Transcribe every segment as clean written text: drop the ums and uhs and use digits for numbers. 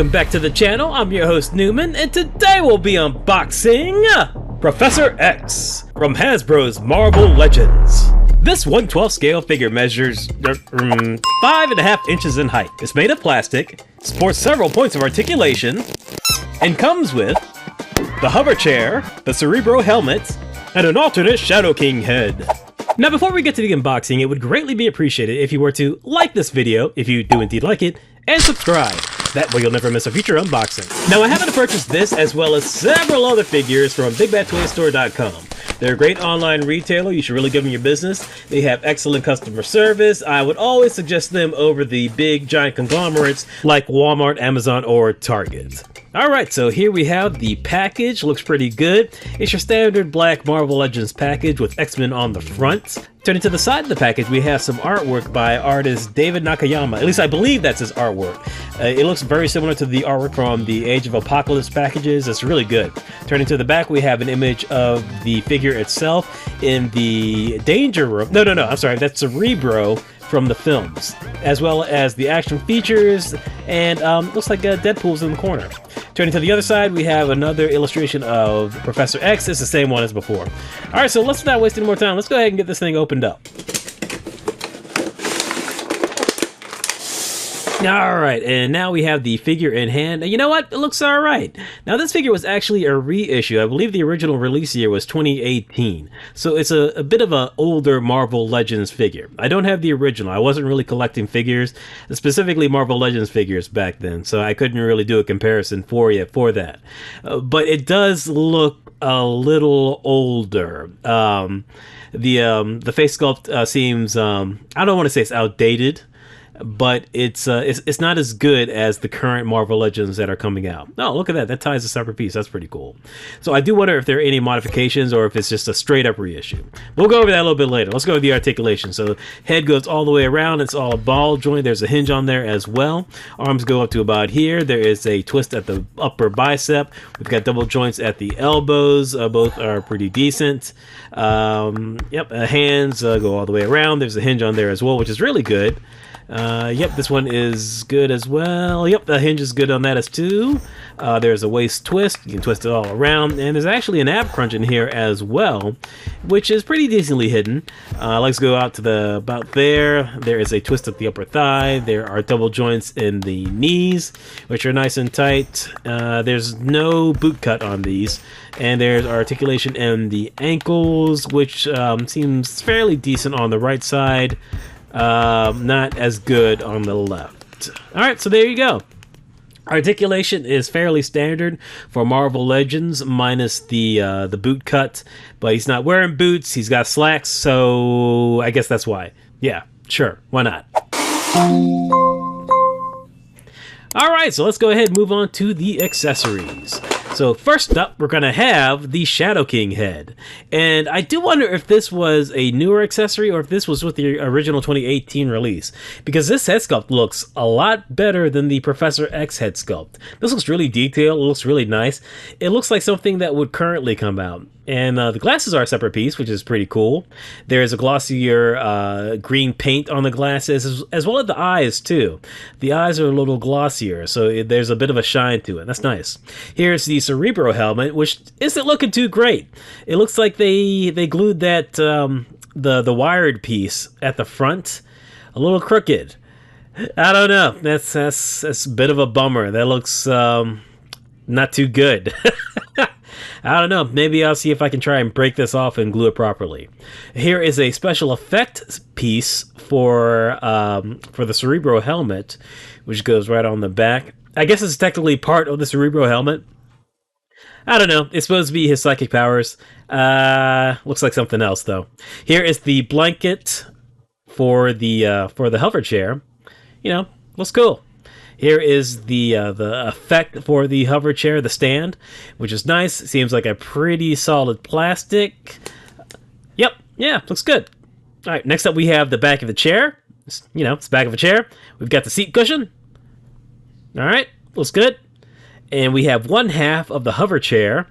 welcome back to the channel. I'm your host Newman, and today we'll be unboxing Professor X from Hasbro's Marvel Legends. This 1/12 scale figure measures 5.5 inches in height. It's made of plastic, sports several points of articulation, and comes with the hover chair, the Cerebro helmet, and an alternate Shadow King head. Now before we get to the unboxing, it would greatly be appreciated if you were to like this video, if you do indeed like it, and subscribe. That way you'll never miss a future unboxing. Now I happen to purchase this as well as several other figures from BigBadToyStore.com. They're a great online retailer. You should really give them your business. They have excellent customer service. I would always suggest them over the big giant conglomerates like Walmart, Amazon, or Target. Alright, so here we have the package. Looks pretty good. It's your standard black Marvel Legends package with X-Men on the front. Turning to the side of the package, we have some artwork by artist David Nakayama. At least I believe that's his artwork. It looks very similar to the artwork from the Age of Apocalypse packages. It's really good. Turning to the back, we have an image of the figure itself in the danger room. No, I'm sorry, that's Cerebro from the films, as well as the action features, and looks like Deadpool's in the corner. Turning to the other side, we have another illustration of Professor X. It's the same one as before. Alright, so let's not waste any more time. Let's go ahead and get this thing opened up. Alright, and now we have the figure in hand. And you know what? It looks alright. Now this figure was actually a reissue. I believe the original release year was 2018. So it's a bit of an older Marvel Legends figure. I don't have the original. I wasn't really collecting figures, specifically Marvel Legends figures back then. So I couldn't really do a comparison for you for that. But it does look a little older. The face sculpt seems, I don't want to say it's outdated, but it's not as good as the current Marvel Legends that are coming out. Oh, look at that. That ties a separate piece. That's pretty cool. So I do wonder if there are any modifications or if it's just a straight up reissue. We'll go over that a little bit later. Let's go with the articulation. So head goes all the way around. It's all a ball joint. There's a hinge on there as well. Arms go up to about here. There is a twist at the upper bicep. We've got double joints at the elbows. Both are pretty decent. Hands go all the way around. There's a hinge on there as well, which is really good. Yep, this one is good as well. Yep, the hinge is good on that as too. There's a waist twist. You can twist it all around. And there's actually an ab crunch in here as well, which is pretty decently hidden. Legs go out to about there. There is a twist at the upper thigh. There are double joints in the knees, which are nice and tight. There's no boot cut on these. And there's articulation in the ankles, which seems fairly decent on the right side. Not as good on the left. Alright, so there you go. Articulation is fairly standard for Marvel Legends, minus the boot cut. But he's not wearing boots, he's got slacks, so I guess that's why. Yeah, sure, why not? Alright, so let's go ahead and move on to the accessories. So first up, we're going to have the Shadow King head. And I do wonder if this was a newer accessory or if this was with the original 2018 release. Because this head sculpt looks a lot better than the Professor X head sculpt. This looks really detailed, it looks really nice. It looks like something that would currently come out. And the glasses are a separate piece, which is pretty cool. There is a glossier green paint on the glasses, as well as the eyes, too. The eyes are a little glossier, so there's a bit of a shine to it. That's nice. Here's the Cerebro helmet, which isn't looking too great. It looks like they glued that the wired piece at the front a little crooked. I don't know. That's a bit of a bummer. That looks not too good. I don't know. Maybe I'll see if I can try and break this off and glue it properly. Here is a special effect piece for the Cerebro helmet, which goes right on the back. I guess it's technically part of the Cerebro helmet. I don't know. It's supposed to be his psychic powers. Looks like something else though. Here is the blanket for the hover chair. You know, looks cool. Here is the effect for the hover chair, the stand, which is nice. Seems like a pretty solid plastic. Yep, yeah, looks good. All right, next up we have the back of the chair. It's the back of a chair. We've got the seat cushion. All right, looks good. And we have one half of the hover chair.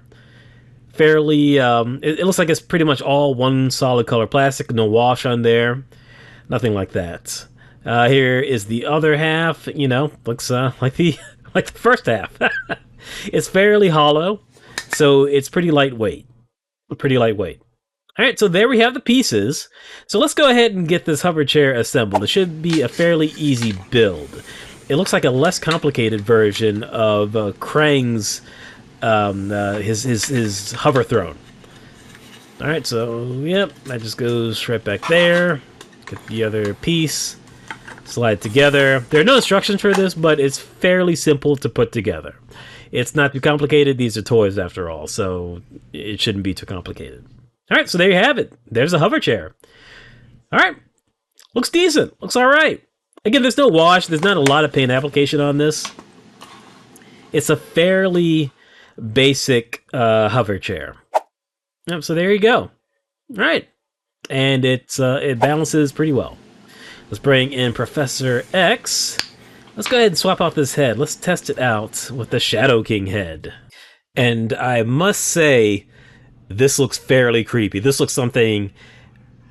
Fairly, it looks like it's pretty much all one solid color plastic. No wash on there. Nothing like that. Here is the other half. Looks like the like the first half. It's fairly hollow, so it's pretty lightweight. Pretty lightweight. All right, so there we have the pieces. So let's go ahead and get this hover chair assembled. It should be a fairly easy build. It looks like a less complicated version of Krang's his hover throne. All right, so yep, that just goes right back there. Get the other piece, slide together. There are no instructions for this, but it's fairly simple to put together. It's not too complicated. These are toys after all, so it shouldn't be too complicated. All right, so there you have it. There's a hover chair. All right, looks decent. Looks all right. Again, there's no wash. There's not a lot of paint application on this. It's a fairly basic hover chair. Yep, so there you go. All right, and it balances pretty well. Let's bring in professorx. Let's go ahead and swap out this head. Let's test it out with the Shadow King head. And I must say, this looks fairly creepy. This looks something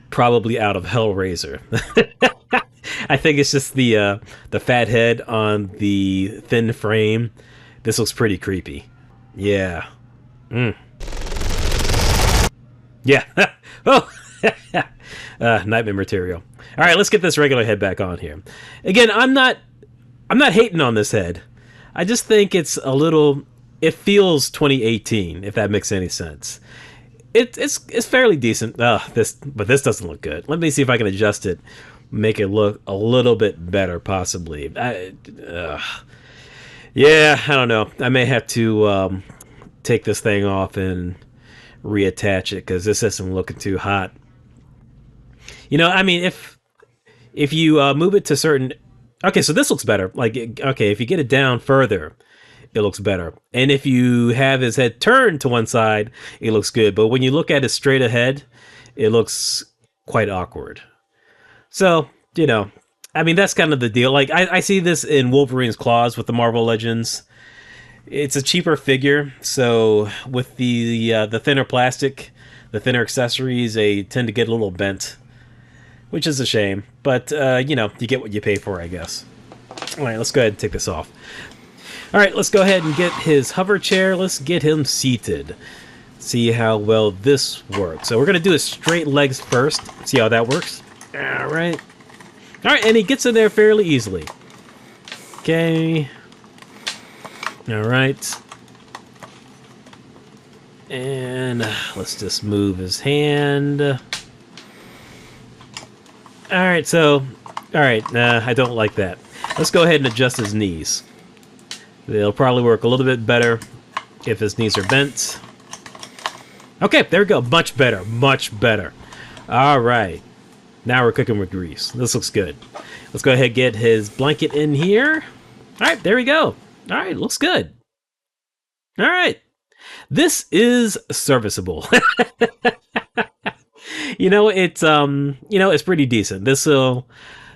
probably out of Hellraiser. I think it's just the fat head on the thin frame. This looks pretty creepy. Yeah. Yeah. Oh! Nightmare material. All right, let's get this regular head back on here. Again, I'm not hating on this head. I just think it's a little... It feels 2018, if that makes any sense. It's fairly decent. But this doesn't look good. Let me see if I can adjust it, make it look a little bit better, possibly. Yeah, I don't know. I may have to take this thing off and reattach it, because this isn't looking too hot. You know, I mean, if you move it to certain... Okay, so this looks better. Like, okay, if you get it down further, it looks better. And if you have his head turned to one side, it looks good. But when you look at it straight ahead, it looks quite awkward. So, you know, I mean, that's kind of the deal. Like, I see this in Wolverine's claws with the Marvel Legends. It's a cheaper figure, so with the thinner plastic, the thinner accessories, they tend to get a little bent, which is a shame. But, you know, you get what you pay for, I guess. All right, let's go ahead and take this off. All right, let's go ahead and get his hover chair. Let's get him seated. See how well this works. So we're going to do his straight legs first. See how that works. All right. All right, and he gets in there fairly easily. Okay. All right. And let's just move his hand. All right, so... All right, I don't like that. Let's go ahead and adjust his knees. They'll probably work a little bit better if his knees are bent. Okay, there we go. Much better. Much better. All right. Now we're cooking with grease. This looks good. Let's go ahead and get his blanket in here. All right, there we go. All right, looks good. All right. This is serviceable. You know, it's pretty decent. This will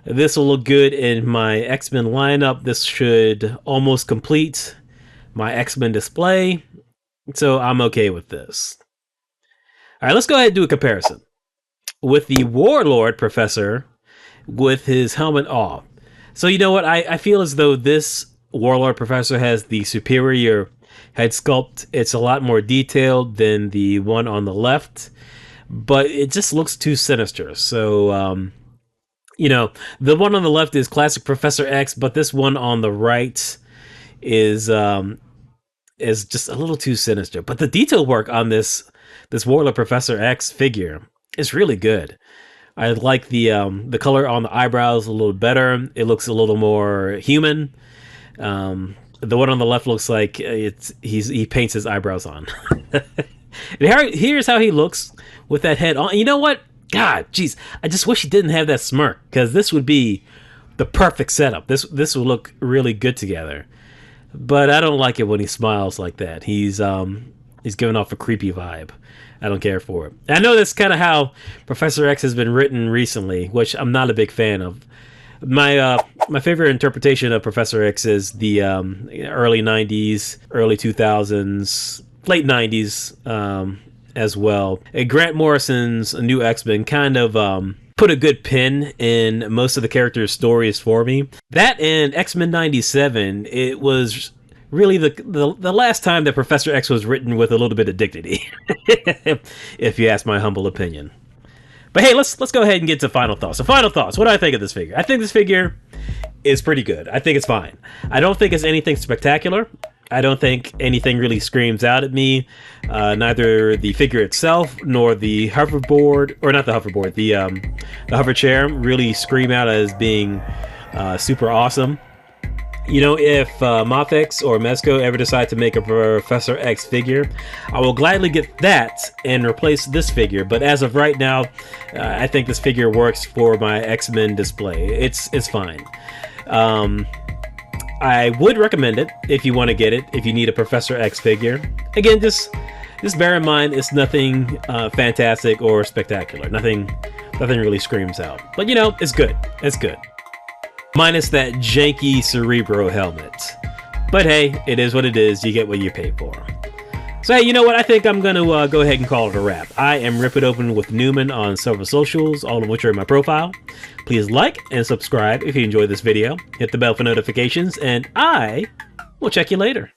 look good in my X-Men lineup. This should almost complete my X-Men display. So I'm okay with this. All right, let's go ahead and do a comparison with the Warlord Professor with his helmet off. So you know what? I feel as though this Warlord Professor has the superior head sculpt. It's a lot more detailed than the one on the left, but it just looks too sinister. So, you know, the one on the left is classic professorx, but this one on the right is just a little too sinister. But the detail work on this Warlord professorx figure is really good. I like the color on the eyebrows a little better. It looks a little more human. The one on the left looks like he paints his eyebrows on. And here's how he looks with that head on. You know what? God, jeez, I just wish he didn't have that smirk, because this would be the perfect setup. This would look really good together. But I don't like it when he smiles like that. He's giving off a creepy vibe. I don't care for it. I know that's kind of how professorx has been written recently, which I'm not a big fan of. My favorite interpretation of professorx is the early 90s, early 2000s, late 90s as well. And Grant Morrison's New X-Men kind of put a good pin in most of the characters' stories for me. That and X-Men 97, it was really the last time that Professor X was written with a little bit of dignity, if you ask my humble opinion. But hey, let's go ahead and get to final thoughts. So final thoughts, what do I think of this figure? I think this figure is pretty good. I think it's fine. I don't think it's anything spectacular. I don't think anything really screams out at me. Neither the figure itself nor the hoverboard, or not the hoverboard, the hover chair really scream out as being super awesome. You know, if Mofex or Mezco ever decide to make a Professor X figure, I will gladly get that and replace this figure. But as of right now, I think this figure works for my X-Men display. It's fine. I would recommend it if you want to get it, if you need a Professor X figure. Again, just bear in mind it's nothing fantastic or spectacular. Nothing really screams out. But you know, it's good. It's good. Minus that janky Cerebro helmet. But hey, it is what it is. You get what you pay for. So hey, you know what? I think I'm going to go ahead and call it a wrap. I am Rip It Open with Newman on several socials, all of which are in my profile. Please like and subscribe if you enjoyed this video. Hit the bell for notifications, and I will check you later.